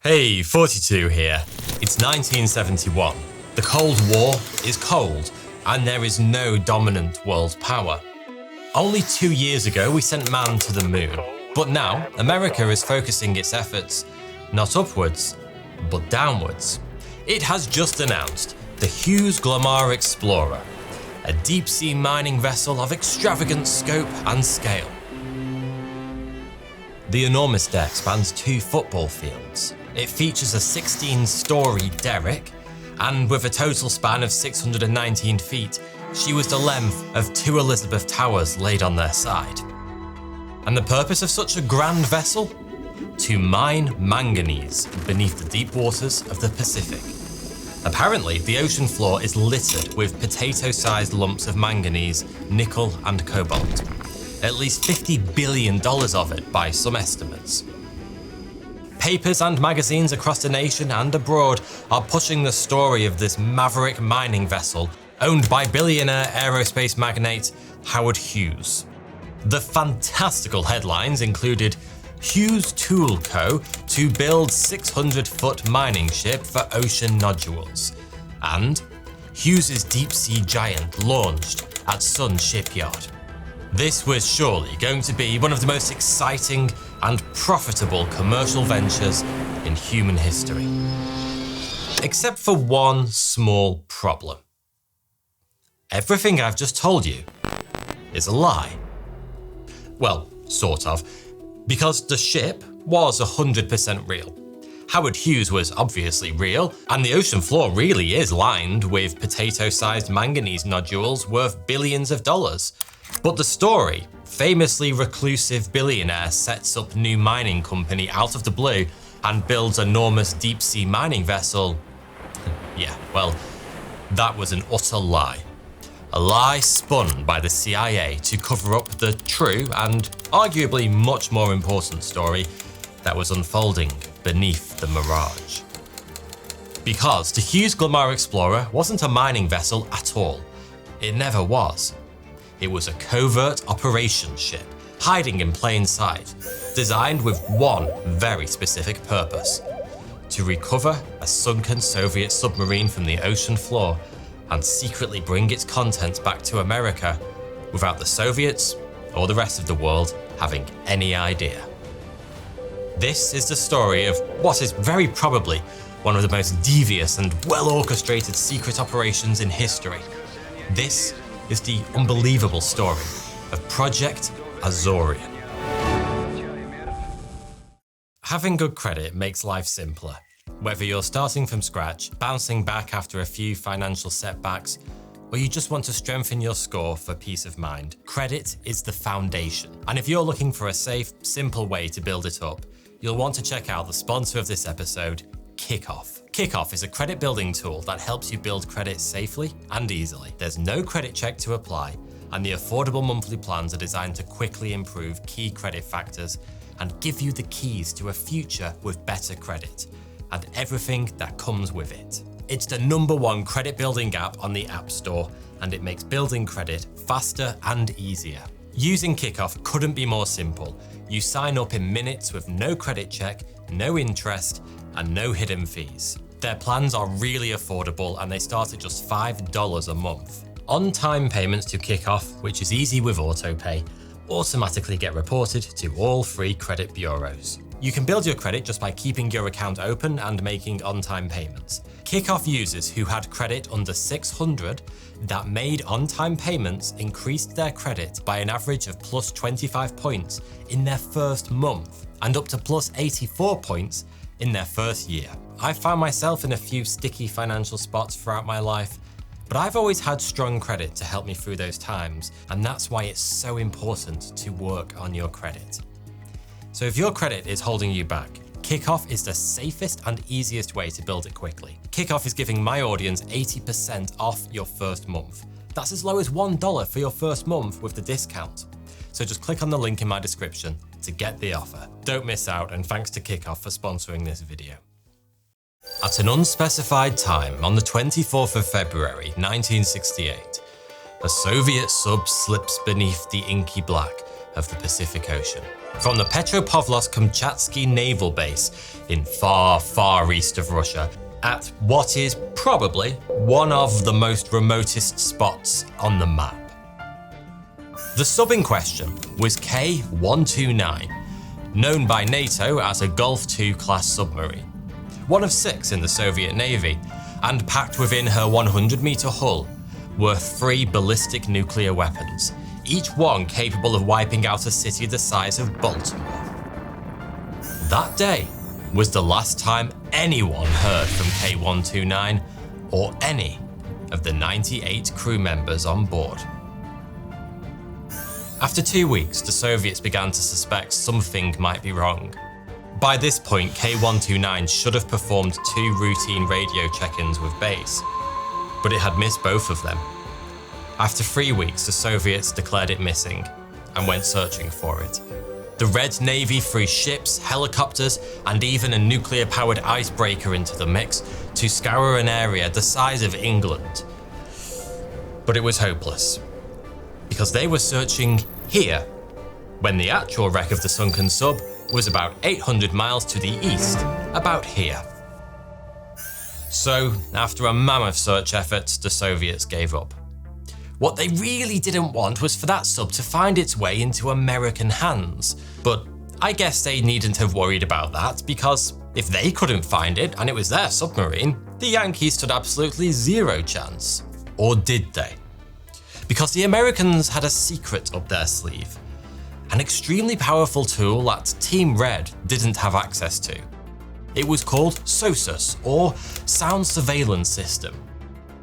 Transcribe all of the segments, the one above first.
Hey, 42 here. It's 1971. The Cold War is cold, and there is no dominant world power. Only 2 years ago, we sent man to the moon. But now, America is focusing its efforts not upwards, but downwards. It has just announced the Hughes Glomar Explorer, a deep-sea mining vessel of extravagant scope and scale. The enormous deck spans 2 football fields. It features a 16-story derrick, and with a total span of 619 feet, she was the length of 2 Elizabeth Towers laid on their side. And the purpose of such a grand vessel? To mine manganese beneath the deep waters of the Pacific. Apparently, the ocean floor is littered with potato-sized lumps of manganese, nickel, and cobalt. At least $50 billion of it by some estimates. Papers and magazines across the nation and abroad are pushing the story of this maverick mining vessel owned by billionaire aerospace magnate Howard Hughes. The fantastical headlines included Hughes Tool Co. to build 600-foot mining ship for ocean nodules, and Hughes' deep-sea giant launched at Sun Shipyard. This was surely going to be one of the most exciting and profitable commercial ventures in human history. Except for one small problem. Everything I've just told you is a lie. Well, sort of, because the ship was 100% real. Howard Hughes was obviously real, and the ocean floor really is lined with potato-sized manganese nodules worth billions of dollars. But the story, famously reclusive billionaire sets up new mining company out of the blue and builds enormous deep-sea mining vessel. Yeah, well, that was an utter lie. A lie spun by the CIA to cover up the true and arguably much more important story that was unfolding beneath the mirage. Because the Hughes Glomar Explorer wasn't a mining vessel at all. It never was. It was a covert operations ship, hiding in plain sight, designed with one very specific purpose: to recover a sunken Soviet submarine from the ocean floor and secretly bring its contents back to America without the Soviets or the rest of the world having any idea. This is the story of what is very probably one of the most devious and well-orchestrated secret operations in history. This is the unbelievable story of Project Azorian. Having good credit makes life simpler. Whether you're starting from scratch, bouncing back after a few financial setbacks, or you just want to strengthen your score for peace of mind, credit is the foundation. And if you're looking for a safe, simple way to build it up, you'll want to check out the sponsor of this episode, Kickoff. Kickoff is a credit building tool that helps you build credit safely and easily. There's no credit check to apply, and the affordable monthly plans are designed to quickly improve key credit factors and give you the keys to a future with better credit and everything that comes with it. It's the #1 credit building app on the App Store, and it makes building credit faster and easier. Using Kickoff couldn't be more simple. You sign up in minutes with no credit check, no interest, and no hidden fees. Their plans are really affordable, and they start at just $5 a month. On-time payments to Kickoff, which is easy with autopay, automatically get reported to all free credit bureaus. You can build your credit just by keeping your account open and making on-time payments. Kickoff users who had credit under 600 that made on-time payments increased their credit by an average of plus 25 points in their first month and up to plus 84 points in their first year. I found myself in a few sticky financial spots throughout my life, but I've always had strong credit to help me through those times, and that's why it's so important to work on your credit. So if your credit is holding you back, Kickoff is the safest and easiest way to build it quickly. Kickoff is giving my audience 80% off your first month. That's as low as $1 for your first month with the discount. So just click on the link in my description to get the offer. Don't miss out, and thanks to Kickoff for sponsoring this video. At an unspecified time on the 24th of February 1968, a Soviet sub slips beneath the inky black of the Pacific Ocean. From the Petropavlovsk-Kamchatsky naval base in far, far east of Russia, at what is probably one of the most remotest spots on the map. The sub in question was K-129, known by NATO as a Gulf II class submarine, one of 6 in the Soviet Navy, and packed within her 100-meter hull were 3 ballistic nuclear weapons, each one capable of wiping out a city the size of Baltimore. That day was the last time anyone heard from K-129 or any of the 98 crew members on board. After 2 weeks, the Soviets began to suspect something might be wrong. By this point, K-129 should have performed 2 routine radio check-ins with base, but it had missed both of them. After 3 weeks, the Soviets declared it missing and went searching for it. The Red Navy threw ships, helicopters, and even a nuclear-powered icebreaker into the mix to scour an area the size of England. But it was hopeless, because they were searching here, when the actual wreck of the sunken sub was about 800 miles to the east, about here. So, after a mammoth search effort, the Soviets gave up. What they really didn't want was for that sub to find its way into American hands, but I guess they needn't have worried about that, because if they couldn't find it and it was their submarine, the Yankees stood absolutely zero chance. Or did they? Because the Americans had a secret up their sleeve, an extremely powerful tool that Team Red didn't have access to. It was called SOSUS, or Sound Surveillance System,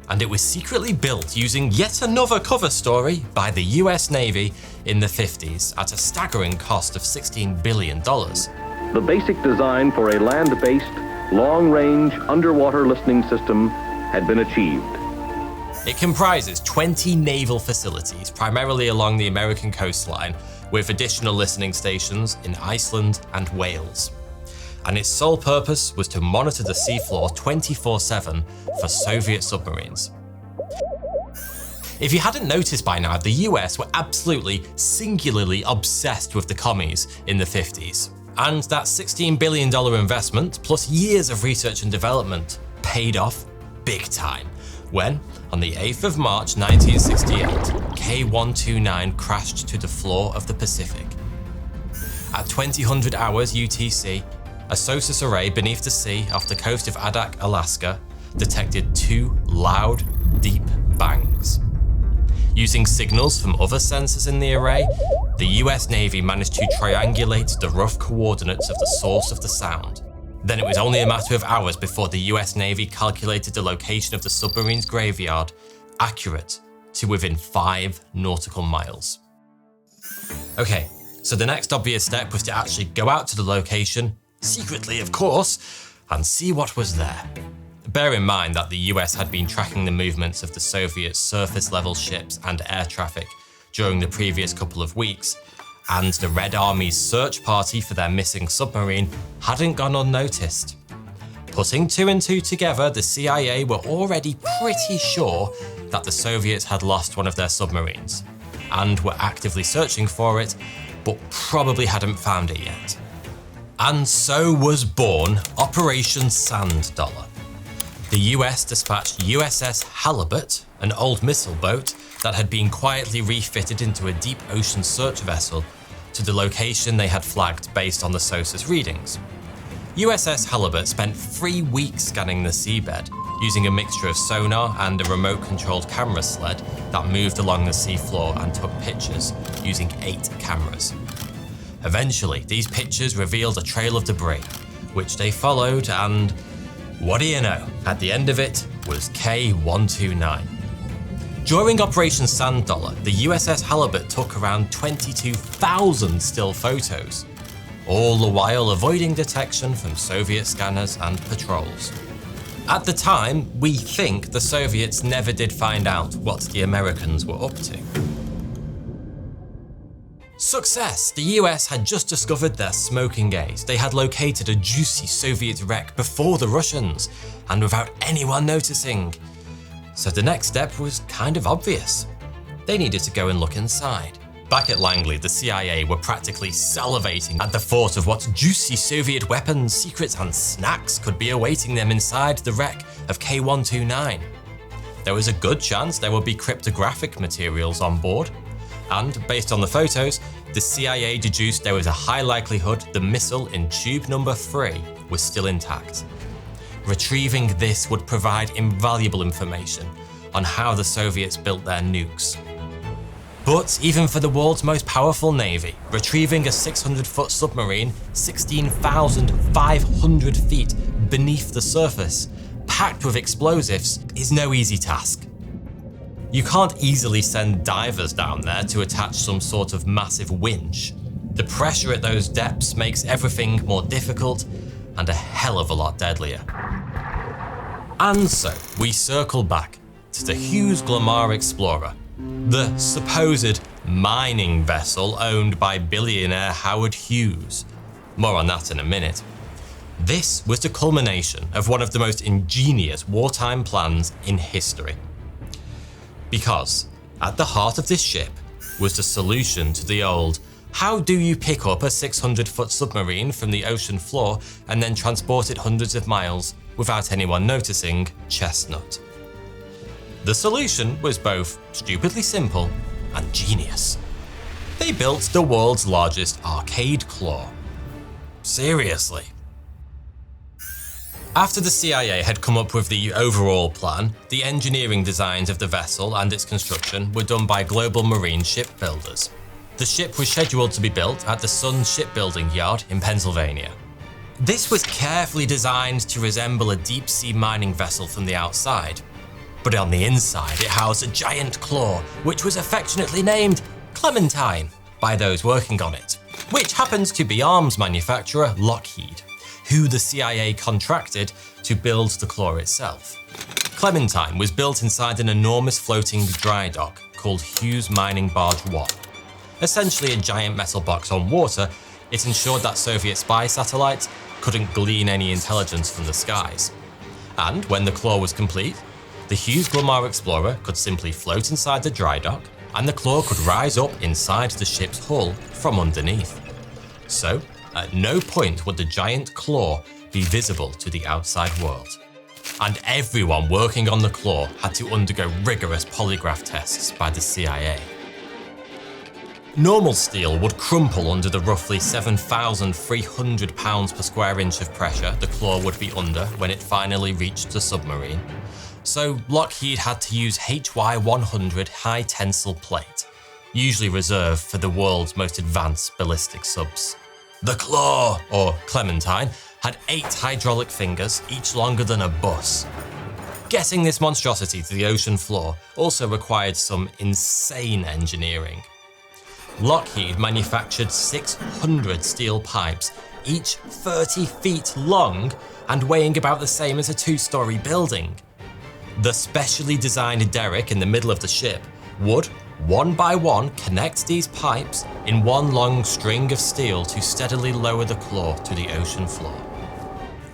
and it was secretly built using yet another cover story by the US Navy in the 50s at a staggering cost of $16 billion. The basic design for a land-based, long-range underwater listening system had been achieved. It comprises 20 naval facilities, primarily along the American coastline, with additional listening stations in Iceland and Wales. And its sole purpose was to monitor the seafloor 24/7 for Soviet submarines. If you hadn't noticed by now, the US were absolutely, singularly obsessed with the commies in the 50s. And that $16 billion investment, plus years of research and development, paid off big time when, on the 8th of March 1968, K-129 crashed to the floor of the Pacific. At 2000 hours UTC, a SOSUS array beneath the sea off the coast of Adak, Alaska, detected 2 loud, deep bangs. Using signals from other sensors in the array, the US Navy managed to triangulate the rough coordinates of the source of the sound. Then it was only a matter of hours before the US Navy calculated the location of the submarine's graveyard, accurate to within 5 nautical miles. Okay, so the next obvious step was to actually go out to the location, secretly of course, and see what was there. Bear in mind that the US had been tracking the movements of the Soviet surface-level ships and air traffic during the previous couple of weeks, and the Red Army's search party for their missing submarine hadn't gone unnoticed. Putting 2 and 2 together, the CIA were already pretty sure that the Soviets had lost one of their submarines, and were actively searching for it, but probably hadn't found it yet. And so was born Operation Sand Dollar. The US dispatched USS Halibut, an old missile boat that had been quietly refitted into a deep ocean search vessel, to the location they had flagged based on the SOSUS readings. USS Halibut spent 3 weeks scanning the seabed, using a mixture of sonar and a remote-controlled camera sled that moved along the seafloor and took pictures, using 8 cameras. Eventually, these pictures revealed a trail of debris, which they followed, and what do you know? At the end of it was K-129. During Operation Sand Dollar, the USS Halibut took around 22,000 still photos, all the while avoiding detection from Soviet scanners and patrols. At the time, we think the Soviets never did find out what the Americans were up to. Success! The US had just discovered their smoking ace. They had located a juicy Soviet wreck before the Russians, and without anyone noticing. So the next step was kind of obvious. They needed to go and look inside. Back at Langley, the CIA were practically salivating at the thought of what juicy Soviet weapons, secrets and snacks could be awaiting them inside the wreck of K-129. There was a good chance there would be cryptographic materials on board, and based on the photos, the CIA deduced there was a high likelihood the missile in tube number 3 was still intact. Retrieving this would provide invaluable information on how the Soviets built their nukes. But even for the world's most powerful navy, retrieving a 600-foot submarine 16,500 feet beneath the surface, packed with explosives, is no easy task. You can't easily send divers down there to attach some sort of massive winch. The pressure at those depths makes everything more difficult and a hell of a lot deadlier. And so we circle back to the Hughes Glomar Explorer, the supposed mining vessel owned by billionaire Howard Hughes. More on that in a minute. This was the culmination of one of the most ingenious wartime plans in history. Because at the heart of this ship was the solution to the old, how do you pick up a 600-foot submarine from the ocean floor and then transport it hundreds of miles without anyone noticing, chestnut? The solution was both stupidly simple and genius. They built the world's largest arcade claw. Seriously. After the CIA had come up with the overall plan, the engineering designs of the vessel and its construction were done by global marine shipbuilders. The ship was scheduled to be built at the Sun Shipbuilding Yard in Pennsylvania. This was carefully designed to resemble a deep-sea mining vessel from the outside, but on the inside it housed a giant claw, which was affectionately named Clementine by those working on it, which happens to be arms manufacturer Lockheed, who the CIA contracted to build the claw itself. Clementine was built inside an enormous floating dry dock called Hughes Mining Barge 1. Essentially a giant metal box on water, it ensured that Soviet spy satellites couldn't glean any intelligence from the skies. And when the claw was complete, the Hughes Glomar Explorer could simply float inside the dry dock, and the claw could rise up inside the ship's hull from underneath. So, at no point would the giant claw be visible to the outside world. And everyone working on the claw had to undergo rigorous polygraph tests by the CIA. Normal steel would crumple under the roughly 7,300 pounds per square inch of pressure the claw would be under when it finally reached the submarine. So Lockheed had to use HY-100 high tensile plate, usually reserved for the world's most advanced ballistic subs. The claw, or Clementine, had 8 hydraulic fingers, each longer than a bus. Getting this monstrosity to the ocean floor also required some insane engineering. Lockheed manufactured 600 steel pipes, each 30 feet long and weighing about the same as a 2-story building. The specially designed derrick in the middle of the ship would, one by one, connect these pipes in one long string of steel to steadily lower the claw to the ocean floor.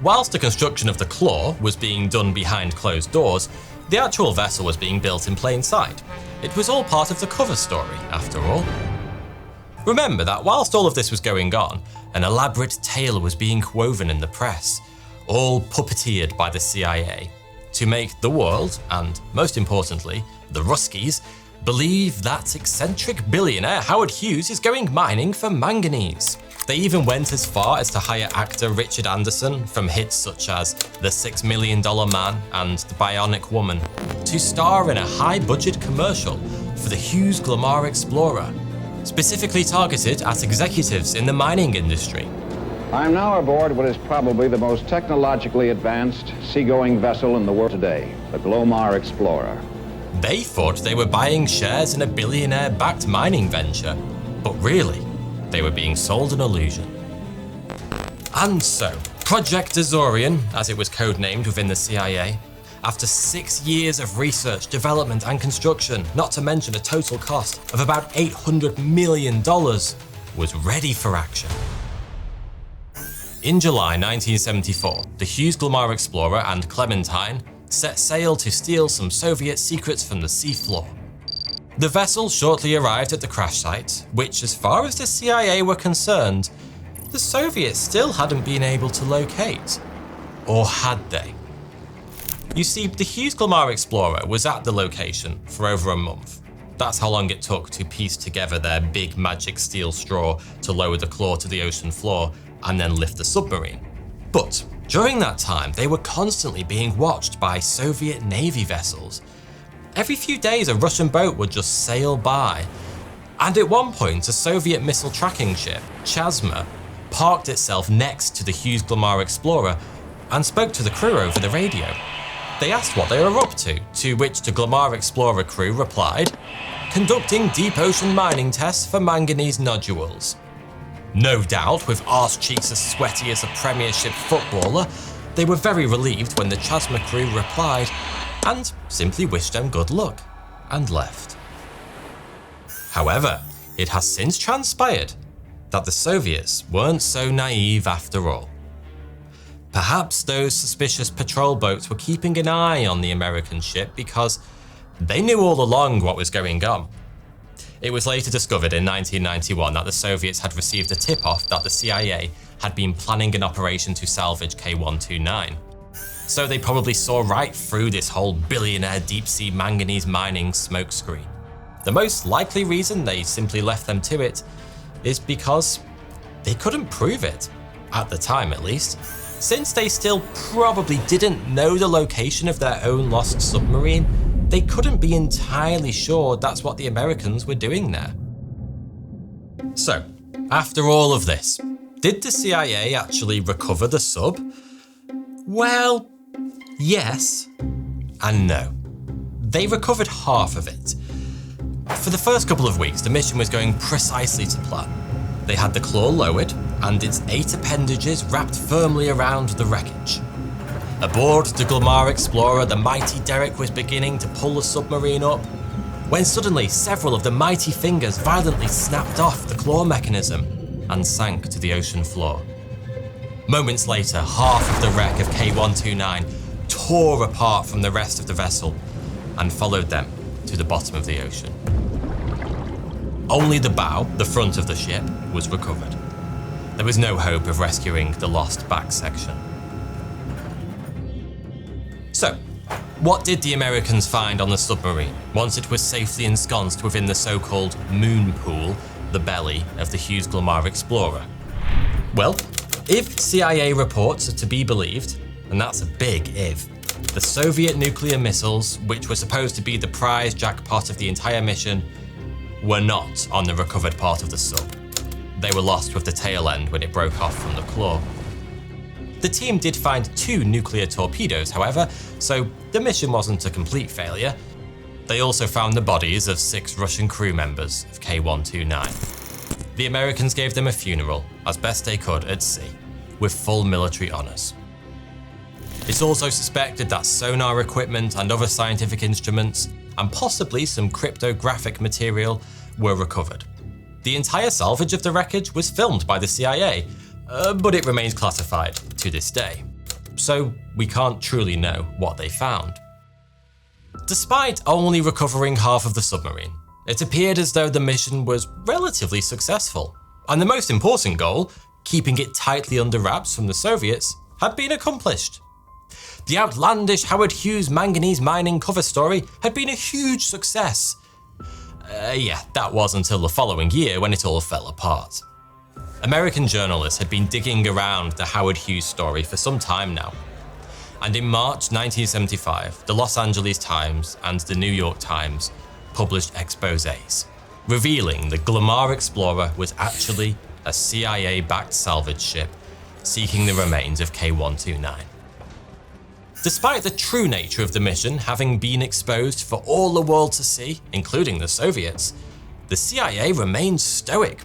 Whilst the construction of the claw was being done behind closed doors, the actual vessel was being built in plain sight. It was all part of the cover story, after all. Remember that whilst all of this was going on, an elaborate tale was being woven in the press, all puppeteered by the CIA, to make the world, and most importantly, the Ruskies, believe that eccentric billionaire Howard Hughes is going mining for manganese. They even went as far as to hire actor Richard Anderson from hits such as The $6 Million Man and The Bionic Woman to star in a high-budget commercial for the Hughes Glomar Explorer, specifically targeted at executives in the mining industry. I am now aboard what is probably the most technologically advanced seagoing vessel in the world today, the Glomar Explorer. They thought they were buying shares in a billionaire-backed mining venture, but really, they were being sold an illusion. And so, Project Azorian, as it was codenamed within the CIA, after 6 years of research, development and construction, not to mention a total cost of about $800 million, was ready for action. In July 1974, the Hughes Glomar Explorer and Clementine set sail to steal some Soviet secrets from the seafloor. The vessel shortly arrived at the crash site, which, as far as the CIA were concerned, the Soviets still hadn't been able to locate. Or had they? You see, the Hughes Glomar Explorer was at the location for over a month. That's how long it took to piece together their big magic steel straw to lower the claw to the ocean floor and then lift the submarine. But during that time, they were constantly being watched by Soviet Navy vessels. Every few days, a Russian boat would just sail by. And at one point, a Soviet missile tracking ship, Chazma, parked itself next to the Hughes Glomar Explorer and spoke to the crew over the radio. They asked what they were up to which the Glomar Explorer crew replied, "Conducting deep ocean mining tests for manganese nodules." No doubt, with arse cheeks as sweaty as a Premiership footballer, they were very relieved when the Chazma crew replied and simply wished them good luck and left. However, it has since transpired that the Soviets weren't so naive after all. Perhaps those suspicious patrol boats were keeping an eye on the American ship because they knew all along what was going on. It was later discovered in 1991 that the Soviets had received a tip-off that the CIA had been planning an operation to salvage K-129. So they probably saw right through this whole billionaire deep-sea manganese mining smokescreen. The most likely reason they simply left them to it is because they couldn't prove it, at the time at least, since they still probably didn't know the location of their own lost submarine. They couldn't be entirely sure that's what the Americans were doing there. So, after all of this, did the CIA actually recover the sub? Well, yes and no. They recovered half of it. For the first couple of weeks, the mission was going precisely to plan. They had the claw lowered and its 8 appendages wrapped firmly around the wreckage. Aboard the Glomar Explorer, the mighty derrick was beginning to pull the submarine up, when suddenly several of the mighty fingers violently snapped off the claw mechanism and sank to the ocean floor. Moments later, half of the wreck of K-129 tore apart from the rest of the vessel and followed them to the bottom of the ocean. Only the bow, the front of the ship, was recovered. There was no hope of rescuing the lost back section. So, what did the Americans find on the submarine once it was safely ensconced within the so-called moon pool, the belly of the Hughes Glomar Explorer? Well, if CIA reports are to be believed, and that's a big if, the Soviet nuclear missiles, which were supposed to be the prize jackpot of the entire mission, were not on the recovered part of the sub. They were lost with the tail end when it broke off from the claw. The team did find 2 nuclear torpedoes, however, so the mission wasn't a complete failure. They also found the bodies of 6 Russian crew members of K-129. The Americans gave them a funeral, as best they could at sea, with full military honours. It's also suspected that sonar equipment and other scientific instruments, and possibly some cryptographic material, were recovered. The entire salvage of the wreckage was filmed by the CIA, but it remains classified to this day, so we can't truly know what they found. Despite only recovering half of the submarine, it appeared as though the mission was relatively successful, and the most important goal, keeping it tightly under wraps from the Soviets, had been accomplished. The outlandish Howard Hughes manganese mining cover story had been a huge success. That was until the following year when it all fell apart. American journalists had been digging around the Howard Hughes story for some time now. And in March 1975, the Los Angeles Times and the New York Times published exposés, revealing the Glomar Explorer was actually a CIA-backed salvage ship seeking the remains of K-129. Despite the true nature of the mission having been exposed for all the world to see, including the Soviets, the CIA remained stoic.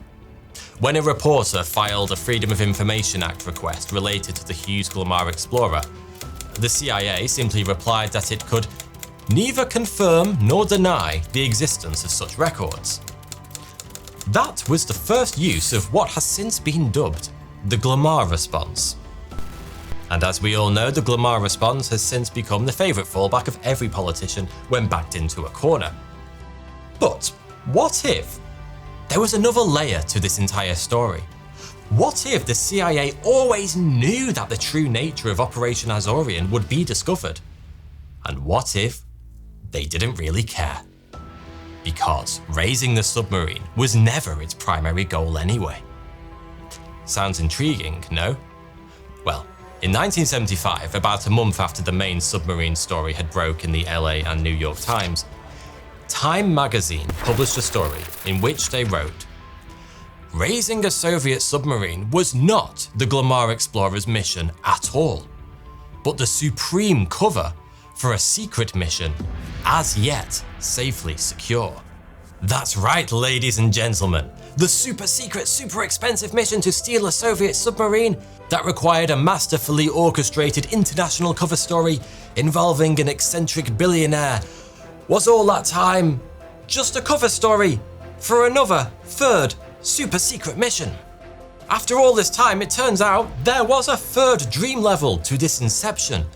When a reporter filed a Freedom of Information Act request related to the Hughes Glomar Explorer, the CIA simply replied that it could neither confirm nor deny the existence of such records. That was the first use of what has since been dubbed the Glomar response. And as we all know, the Glomar response has since become the favourite fallback of every politician when backed into a corner. But what if there was another layer to this entire story? What if the CIA always knew that the true nature of Operation Azorian would be discovered? And what if they didn't really care? Because raising the submarine was never its primary goal anyway. Sounds intriguing, no? Well, in 1975, about a month after the main submarine story had broke in the LA and New York Times, Time magazine published a story in which they wrote, "Raising a Soviet submarine was not the Glomar explorer's mission at all, but the supreme cover for a secret mission as yet safely secure." That's right, ladies and gentlemen. The super secret, super expensive mission to steal a Soviet submarine that required a masterfully orchestrated international cover story involving an eccentric billionaire was all that time just a cover story for another, third, super secret mission. After all this time, it turns out there was a third dream level to this inception.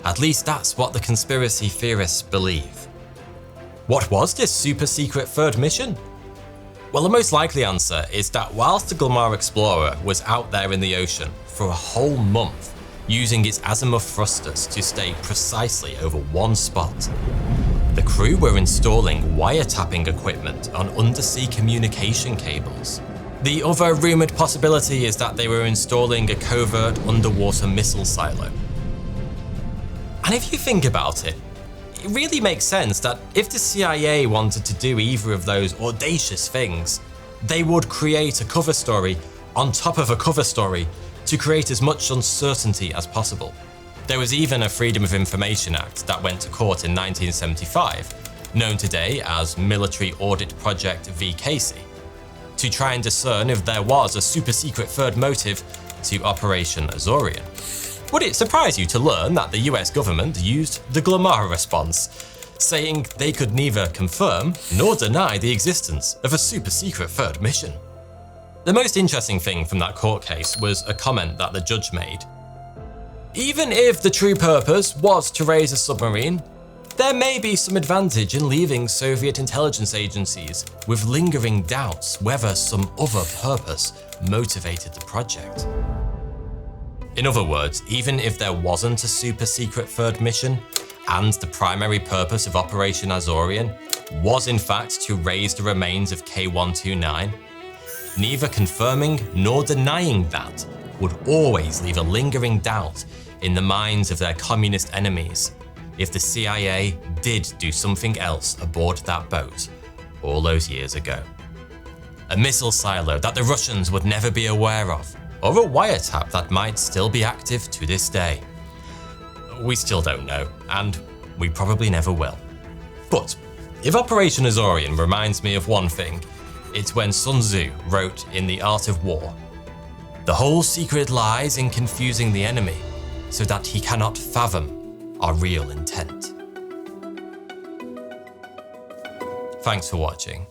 At least that's what the conspiracy theorists believe. What was this super secret third mission? Well, the most likely answer is that whilst the Glomar Explorer was out there in the ocean for a whole month, using its azimuth thrusters to stay precisely over one spot, the crew were installing wiretapping equipment on undersea communication cables. The other rumoured possibility is that they were installing a covert underwater missile silo. And if you think about it, it really makes sense that if the CIA wanted to do either of those audacious things, they would create a cover story on top of a cover story to create as much uncertainty as possible. There was even a Freedom of Information Act that went to court in 1975, known today as Military Audit Project v. Casey, to try and discern if there was a super secret third motive to Operation Azorian. Would it surprise you to learn that the US government used the Glomar response, saying they could neither confirm nor deny the existence of a super secret third mission? The most interesting thing from that court case was a comment that the judge made. Even if the true purpose was to raise a submarine, there may be some advantage in leaving Soviet intelligence agencies with lingering doubts whether some other purpose motivated the project. In other words, even if there wasn't a super secret third mission, and the primary purpose of Operation Azorian was in fact to raise the remains of K-129, neither confirming nor denying that would always leave a lingering doubt in the minds of their communist enemies if the CIA did do something else aboard that boat all those years ago. A missile silo that the Russians would never be aware of, or a wiretap that might still be active to this day. We still don't know, and we probably never will. But if Operation Azorian reminds me of one thing, it's when Sun Tzu wrote in The Art of War, "The whole secret lies in confusing the enemy, so that he cannot fathom our real intent." Thanks for watching.